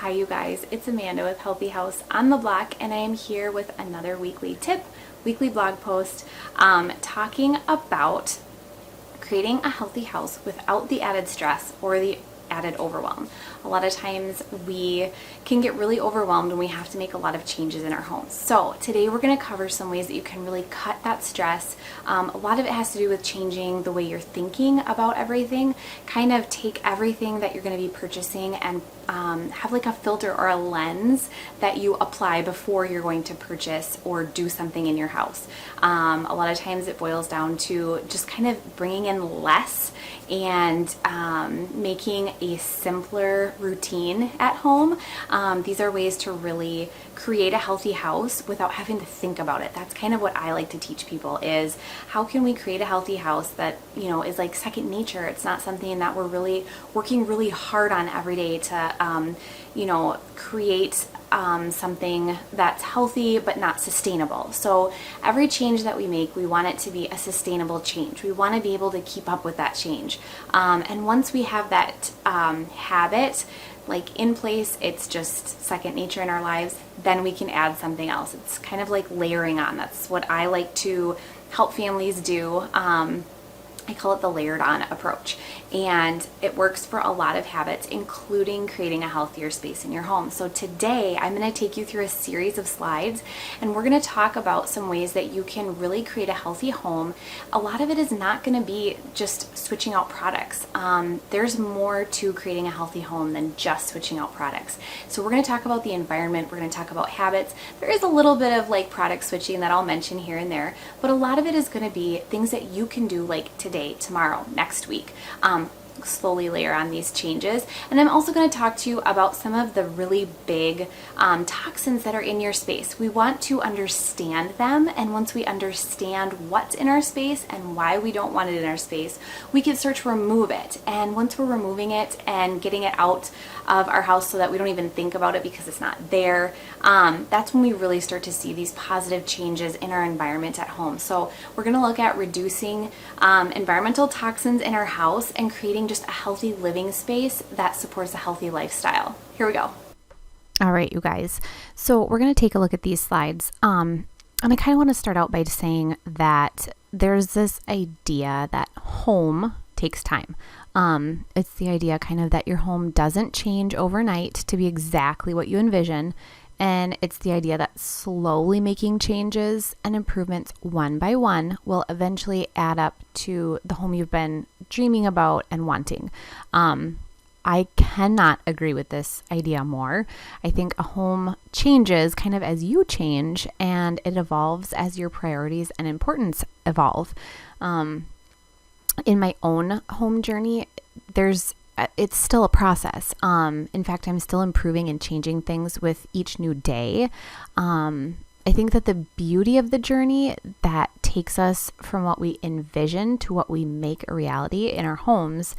Hi you guys, it's Amanda with Healthy House on the Block, and I am here with another weekly tip, weekly blog post, talking about creating a healthy house without the added stress or the added overwhelm. A lot of times we can get really overwhelmed when we have to make a lot of changes in our homes. So today we're going to cover some ways that you can really cut that stress. A lot of it has to do with changing the way you're thinking about everything. Kind of take everything that you're going to be purchasing and have like a filter or a lens that you apply before you're going to purchase or do something in your house. A lot of times it boils down to just kind of bringing in less and making a simpler routine at home. These are ways to really create a healthy house without having to think about it. That's kind of what I like to teach people, is how can we create a healthy house that, you know, is like second nature. It's not something that we're really working really hard on every day to, create something that's healthy but not sustainable. So every change that we make, we want it to be a sustainable change. We want to be able to keep up with that change. And once we have that habit like in place, it's just second nature in our lives, then we can add something else. It's kind of like layering on. That's what I like to help families do. I call it the layered on approach, and it works for a lot of habits, including creating a healthier space in your home. So today I'm going to take you through a series of slides, and we're going to talk about some ways that you can really create a healthy home. A lot of it is not going to be just switching out products. There's more to creating a healthy home than just switching out products. So we're going to talk about the environment, we're going to talk about habits. There is a little bit of like product switching that I'll mention here and there, but a lot of it is going to be things that you can do like today, tomorrow, next week. Slowly layer on these changes. And I'm also going to talk to you about some of the really big toxins that are in your space. We want to understand them, and once we understand what's in our space and why we don't want it in our space, we can start to remove it. And once we're removing it and getting it out of our house so that we don't even think about it because it's not there, that's when we really start to see these positive changes in our environment at home. So we're going to look at reducing environmental toxins in our house and creating just a healthy living space that supports a healthy lifestyle. Here we go. All right, you guys. So we're going to take a look at these slides. And I kind of want to start out by saying that there's this idea that home takes time. It's the idea kind of that your home doesn't change overnight to be exactly what you envision. And it's the idea that slowly making changes and improvements one by one will eventually add up to the home you've been dreaming about and wanting. I cannot agree with this idea more. I think a home changes kind of as you change, and it evolves as your priorities and importance evolve. In my own home journey, it's still a process. In fact, I'm still improving and changing things with each new day. I think that the beauty of the journey that takes us from what we envision to what we make a reality in our homes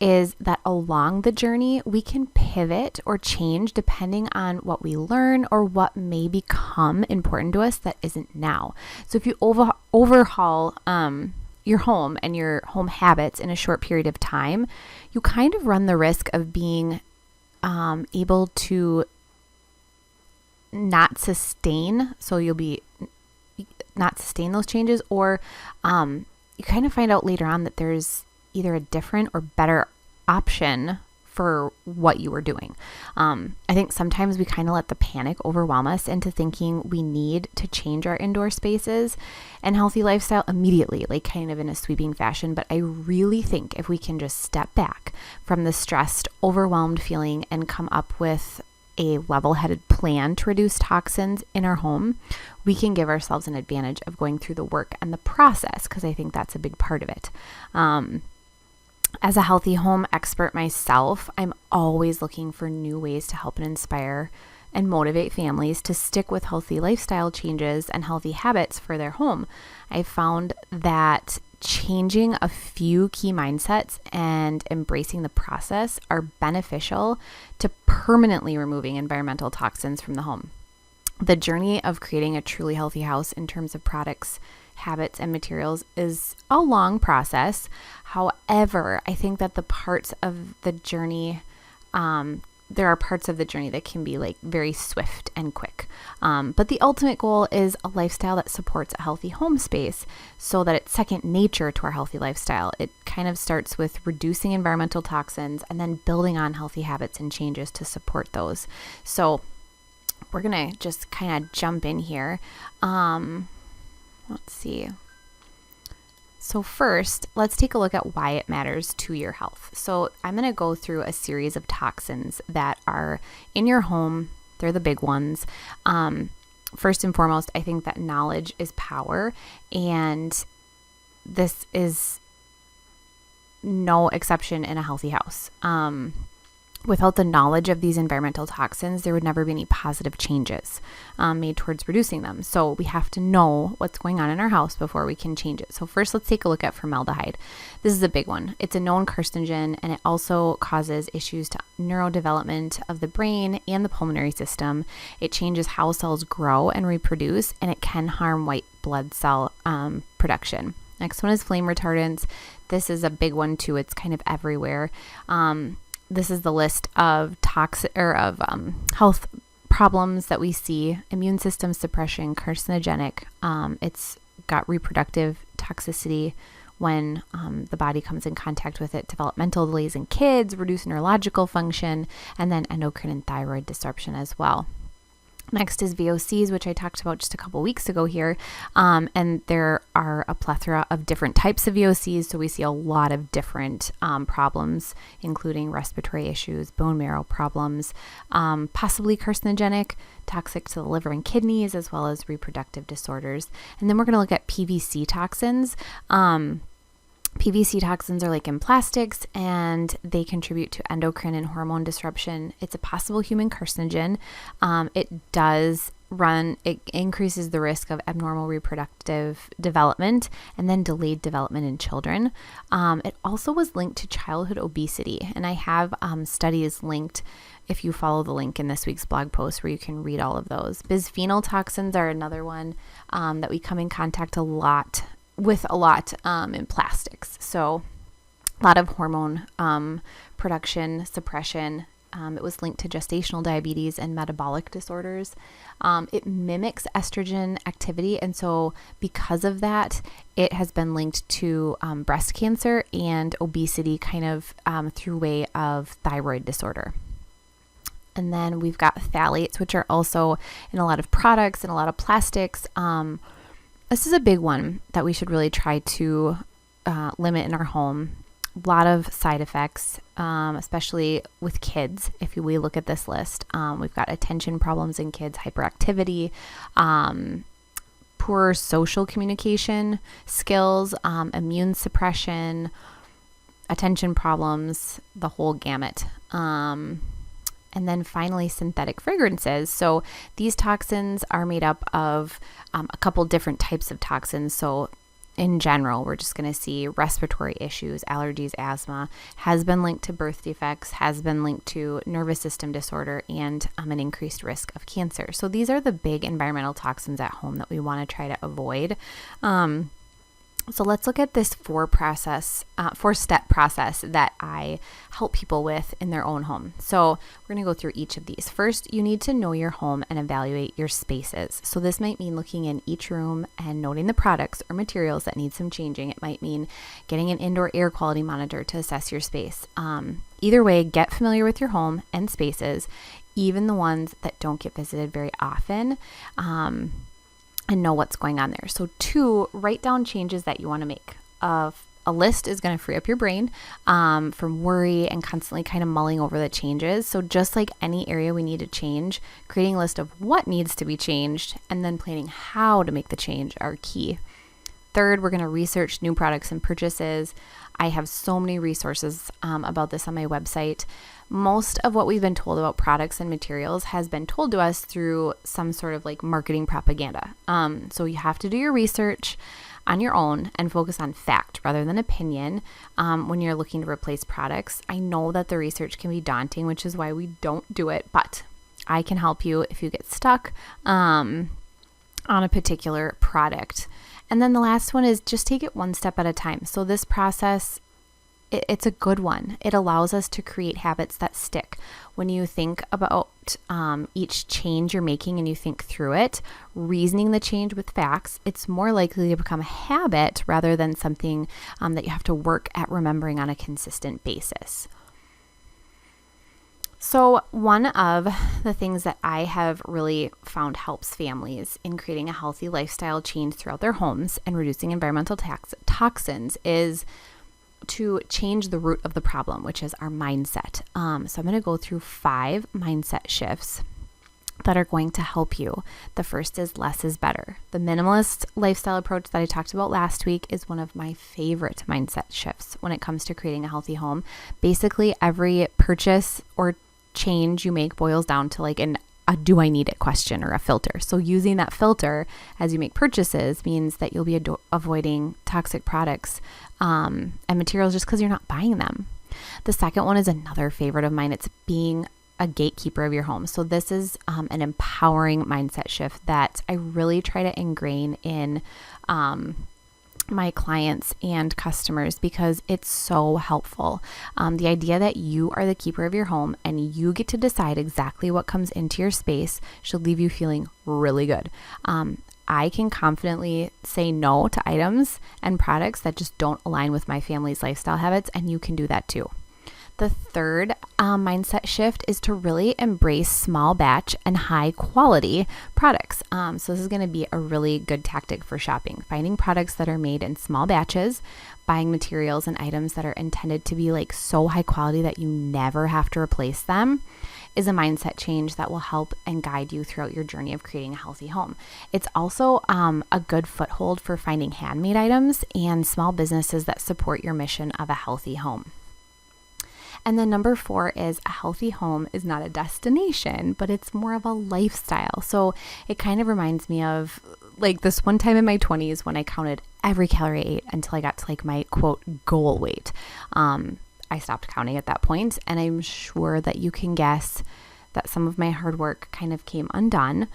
is that along the journey, we can pivot or change depending on what we learn or what may become important to us that isn't now. So if you overhaul your home and your home habits in a short period of time, you kind of run the risk of being able to not sustain. So you'll be not sustain those changes, or you kind of find out later on that there's either a different or better option for what you were doing. I think sometimes we kind of let the panic overwhelm us into thinking we need to change our indoor spaces and healthy lifestyle immediately, like kind of in a sweeping fashion. But I really think if we can just step back from the stressed, overwhelmed feeling and come up with a level-headed plan to reduce toxins in our home, we can give ourselves an advantage of going through the work and the process, because I think that's a big part of it. As a healthy home expert myself, I'm always looking for new ways to help and inspire and motivate families to stick with healthy lifestyle changes and healthy habits for their home. I found that changing a few key mindsets and embracing the process are beneficial to permanently removing environmental toxins from the home. The journey of creating a truly healthy house in terms of products, habits, and materials is a long process. However, I think that the parts of the journey there are parts of the journey that can be like very swift and quick. But the ultimate goal is a lifestyle that supports a healthy home space so that it's second nature to our healthy lifestyle. It kind of starts with reducing environmental toxins and then building on healthy habits and changes to support those. So we're going to just kind of jump in here. Let's see. So first, let's take a look at why it matters to your health. So I'm going to go through a series of toxins that are in your home. They're the big ones. First and foremost, I think that knowledge is power, and this is no exception in a healthy house. Without the knowledge of these environmental toxins, there would never be any positive changes made towards reducing them. So we have to know what's going on in our house before we can change it. So first, let's take a look at formaldehyde. This is a big one. It's a known carcinogen, and it also causes issues to neurodevelopment of the brain and the pulmonary system. It changes how cells grow and reproduce, and it can harm white blood cell production. Next one is flame retardants. This is a big one too. It's kind of everywhere. This is the list of health problems that we see: immune system suppression, carcinogenic. It's got reproductive toxicity when the body comes in contact with it, developmental delays in kids, reduced neurological function, and then endocrine and thyroid disruption as well. Next is VOCs, which I talked about just a couple weeks ago here. And there are a plethora of different types of VOCs. So we see a lot of different problems, including respiratory issues, bone marrow problems, possibly carcinogenic, toxic to the liver and kidneys, as well as reproductive disorders. And then we're going to look at PVC toxins. PVC toxins are like in plastics, and they contribute to endocrine and hormone disruption. It's a possible human carcinogen. It increases the risk of abnormal reproductive development and then delayed development in children. It also was linked to childhood obesity, and I have studies linked if you follow the link in this week's blog post where you can read all of those. Bisphenol toxins are another one that we come in contact with a lot in plastics. So a lot of hormone production suppression. It was linked to gestational diabetes and metabolic disorders. It mimics estrogen activity, and so because of that, it has been linked to breast cancer and obesity kind of through way of thyroid disorder. And then we've got phthalates, which are also in a lot of products and a lot of plastics. This is a big one that we should really try to limit in our home. A lot of side effects, especially with kids. If we look at this list, we've got attention problems in kids, hyperactivity, poor social communication skills, immune suppression, attention problems, the whole gamut. And then finally, synthetic fragrances. So these toxins are made up of a couple different types of toxins. So in general, we're just going to see respiratory issues, allergies, asthma, has been linked to birth defects, has been linked to nervous system disorder, and an increased risk of cancer. So these are the big environmental toxins at home that we want to try to avoid. So let's look at this four-step process that I help people with in their own home. So we're going to go through each of these. First, you need to know your home and evaluate your spaces. So this might mean looking in each room and noting the products or materials that need some changing. It might mean getting an indoor air quality monitor to assess your space. Either way, get familiar with your home and spaces, even the ones that don't get visited very often. And know what's going on there. So 2, write down changes that you want to make. A list is going to free up your brain from worry and constantly kind of mulling over the changes. So just like any area we need to change, creating a list of what needs to be changed and then planning how to make the change are key. 3rd, we're going to research new products and purchases. I have so many resources about this on my website. Most of what we've been told about products and materials has been told to us through some sort of like marketing propaganda. So you have to do your research on your own and focus on fact rather than opinion when you're looking to replace products. I know that the research can be daunting, which is why we don't do it, but I can help you if you get stuck on a particular product. And then the last one is just take it one step at a time. So this process, it's a good one. It allows us to create habits that stick. When you think about each change you're making and you think through it, reasoning the change with facts, it's more likely to become a habit rather than something that you have to work at remembering on a consistent basis. So one of the things that I have really found helps families in creating a healthy lifestyle change throughout their homes and reducing environmental toxins is to change the root of the problem, which is our mindset. So I'm going to go through 5 mindset shifts that are going to help you. The first is less is better. The minimalist lifestyle approach that I talked about last week is one of my favorite mindset shifts when it comes to creating a healthy home. Basically, every purchase or change you make boils down to like a do I need it question or a filter. So using that filter as you make purchases means that you'll be avoiding toxic products and materials just because you're not buying them. The second one is another favorite of mine. It's being a gatekeeper of your home. So this is an empowering mindset shift that I really try to ingrain in my clients and customers because it's so helpful. The idea that you are the keeper of your home and you get to decide exactly what comes into your space should leave you feeling really good. I can confidently say no to items and products that just don't align with my family's lifestyle habits, and you can do that too. The third mindset shift is to really embrace small batch and high quality products. So this is going to be a really good tactic for shopping. Finding products that are made in small batches, buying materials and items that are intended to be like so high quality that you never have to replace them is a mindset change that will help and guide you throughout your journey of creating a healthy home. It's also a good foothold for finding handmade items and small businesses that support your mission of a healthy home. And then number 4 is a healthy home is not a destination, but it's more of a lifestyle. So it kind of reminds me of like this one time in my 20s when I counted every calorie I ate until I got to like my quote goal weight. I stopped counting at that point, and I'm sure that you can guess that some of my hard work kind of came undone.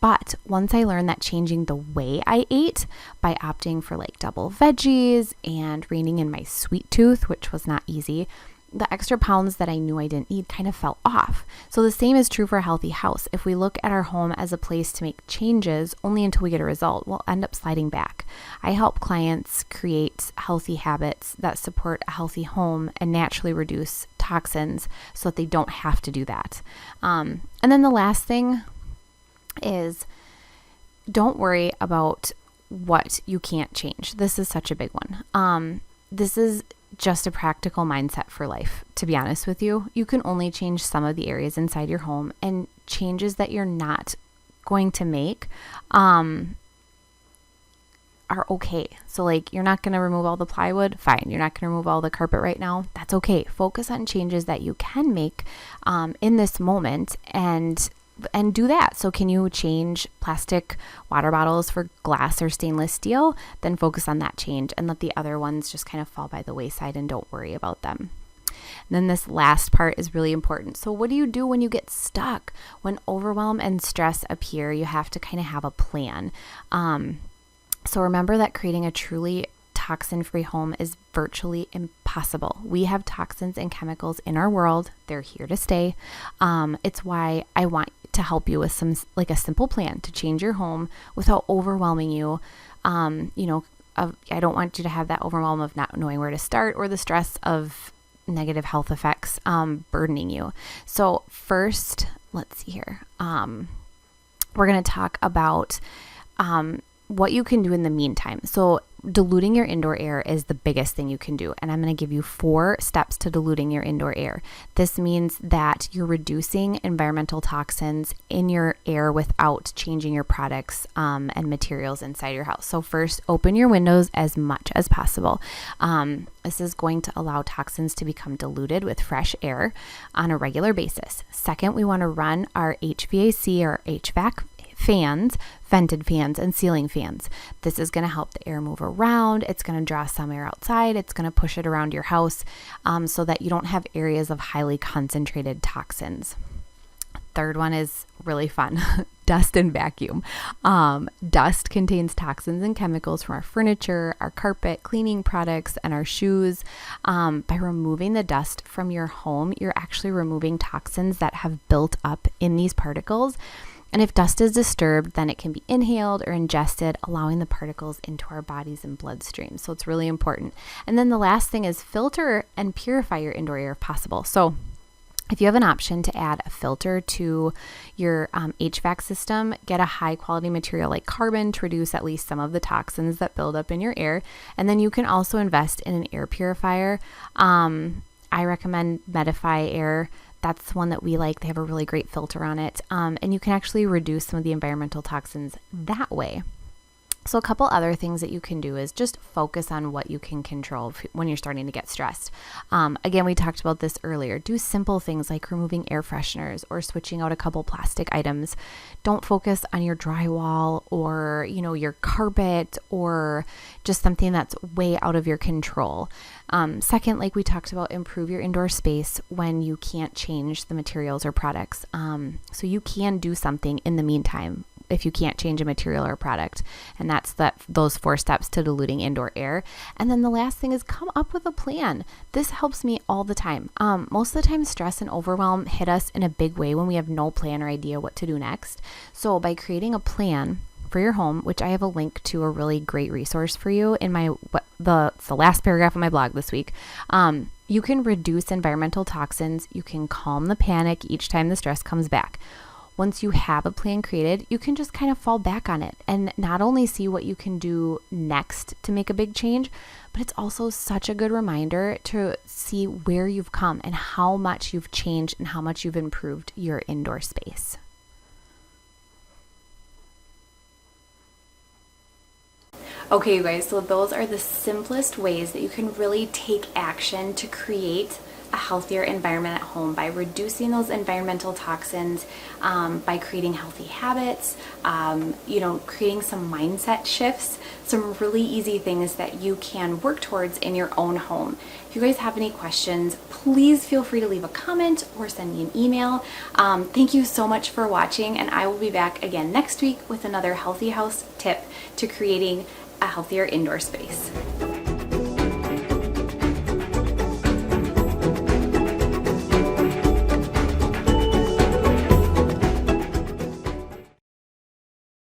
But once I learned that changing the way I ate by opting for like double veggies and reining in my sweet tooth, which was not easy, the extra pounds that I knew I didn't need kind of fell off. So the same is true for a healthy house. If we look at our home as a place to make changes only until we get a result, we'll end up sliding back. I help clients create healthy habits that support a healthy home and naturally reduce toxins so that they don't have to do that. And then the last thing is don't worry about what you can't change. This is such a big one. This is just a practical mindset for life, to be honest with you. You can only change some of the areas inside your home, and changes that you're not going to make are okay. So like you're not going to remove all the plywood, fine. You're not going to remove all the carpet right now, that's okay. Focus on changes that you can make in this moment and do that. So can you change plastic water bottles for glass or stainless steel? Then focus on that change and let the other ones just kind of fall by the wayside and don't worry about them. And then this last part is really important. So what do you do when you get stuck? When overwhelm and stress appear, you have to kind of have a plan. So remember that creating a truly toxin-free home is virtually impossible. We have toxins and chemicals in our world. They're here to stay. It's why I want to help you with some like a simple plan to change your home without overwhelming you. I don't want you to have that overwhelm of not knowing where to start or the stress of negative health effects burdening you. So first, let's see here. We're going to talk about what you can do in the meantime. So diluting your indoor air is the biggest thing you can do. And I'm going to give you 4 steps to diluting your indoor air. This means that you're reducing environmental toxins in your air without changing your products and materials inside your house. So first, open your windows as much as possible. This is going to allow toxins to become diluted with fresh air on a regular basis. Second, we want to run our HVAC or HVAC fans, vented fans, and ceiling fans. This is going to help the air move around. It's going to draw some air outside. It's going to push it around your house so that you don't have areas of highly concentrated toxins. Third one is really fun. dust and vacuum. Dust contains toxins and chemicals from our furniture, our carpet, cleaning products, and our shoes. By removing the dust from your home, you're actually removing toxins that have built up in these particles. And if dust is disturbed, then it can be inhaled or ingested, allowing the particles into our bodies and bloodstream. So it's really important. And then the last thing is filter and purify your indoor air if possible. So if you have an option to add a filter to your HVAC system, get a high quality material like carbon to reduce at least some of the toxins that build up in your air. And then you can also invest in an air purifier. I recommend Medify Air. That's one that we like. They have a really great filter on it. And you can actually reduce some of the environmental toxins that way. So a couple other things that you can do is just focus on what you can control when you're starting to get stressed. Again, we talked about this earlier. Do simple things like removing air fresheners or switching out a couple plastic items. Don't focus on your drywall or, your carpet or just something that's way out of your control. Second, like we talked about, improve your indoor space when you can't change the materials or products. So you can do something in the meantime if you can't change a material or product. And that's those 4 steps to diluting indoor air. And then the last thing is come up with a plan. This helps me all the time. Most of the time, stress and overwhelm hit us in a big way when we have no plan or idea what to do next. So by creating a plan for your home, which I have a link to a really great resource for you in the last paragraph of my blog this week, you can reduce environmental toxins. You can calm the panic each time the stress comes back. Once you have a plan created, you can just kind of fall back on it and not only see what you can do next to make a big change, but it's also such a good reminder to see where you've come and how much you've changed and how much you've improved your indoor space. Okay, you guys, so those are the simplest ways that you can really take action to create a healthier environment at home by reducing those environmental toxins, by creating healthy habits, creating some mindset shifts, some really easy things that you can work towards in your own home. If you guys have any questions, please feel free to leave a comment or send me an email. Thank you so much for watching, and I will be back again next week with another Healthy House tip to creating a healthier indoor space.